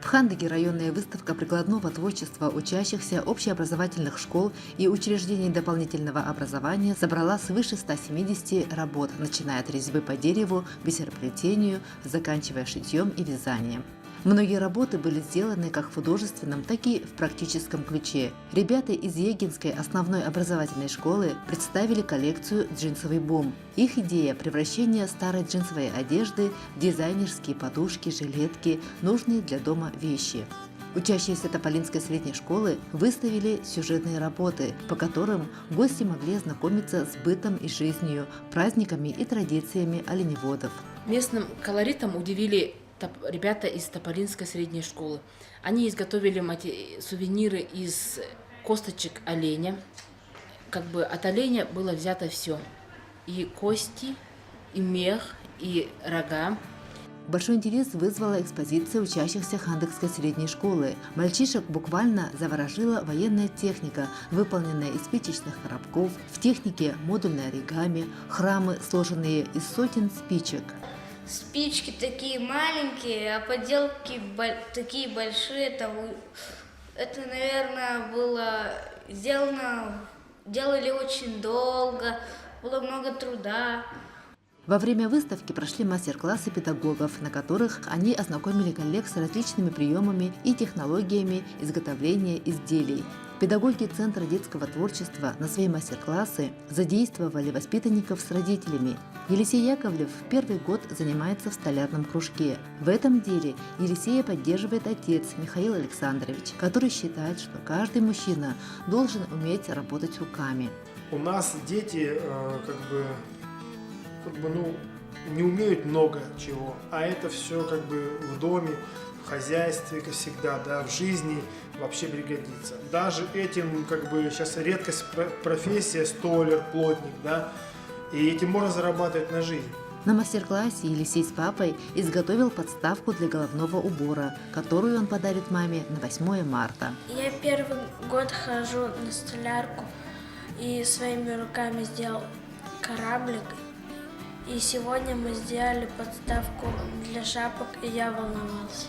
В Хандыге районная выставка прикладного творчества учащихся общеобразовательных школ и учреждений дополнительного образования собрала свыше 170 работ, начиная от резьбы по дереву, бисероплетению, заканчивая шитьем и вязанием. Многие работы были сделаны как в художественном, так и в практическом ключе. Ребята из Егинской основной образовательной школы представили коллекцию «Джинсовый бум». Их идея – превращение старой джинсовой одежды в дизайнерские подушки, жилетки, нужные для дома вещи. Учащиеся Тополинской средней школы выставили сюжетные работы, по которым гости могли ознакомиться с бытом и жизнью, праздниками и традициями оленеводов. Местным колоритом удивили ребята из Тополинской средней школы. Они изготовили сувениры из косточек оленя. От оленя было взято все. И кости, и мех, и рога. Большой интерес вызвала экспозиция учащихся Хандыгской средней школы. Мальчишек буквально заворожила военная техника, выполненная из спичечных коробков, в технике модульной оригами, храмы, сложенные из сотен спичек. Спички такие маленькие, а поделки такие большие. Это, наверное, было делали очень долго, было много труда. Во время выставки прошли мастер-классы педагогов, на которых они ознакомили коллег с различными приемами и технологиями изготовления изделий. Педагоги Центра детского творчества на свои мастер-классы задействовали воспитанников с родителями. Елисей Яковлев первый год занимается в столярном кружке. В этом деле Елисея поддерживает отец Михаил Александрович, который считает, что каждый мужчина должен уметь работать руками. У нас дети не умеют много чего, а это все в доме, в хозяйстве, как всегда, в жизни вообще пригодится. Даже этим сейчас редкость профессия столяр, плотник, и этим можно зарабатывать на жизнь. На мастер-классе Елисей с папой изготовил подставку для головного убора, которую он подарит маме на 8 марта. Я первый год хожу на столярку и своими руками сделал кораблик. И сегодня мы сделали подставку для шапок, и я волновался.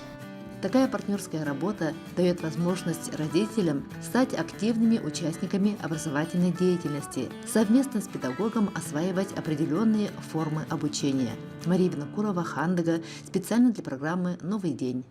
Такая партнерская работа дает возможность родителям стать активными участниками образовательной деятельности, совместно с педагогом осваивать определенные формы обучения. Мария Винокурова, Хандыга, специально для программы «Новый день».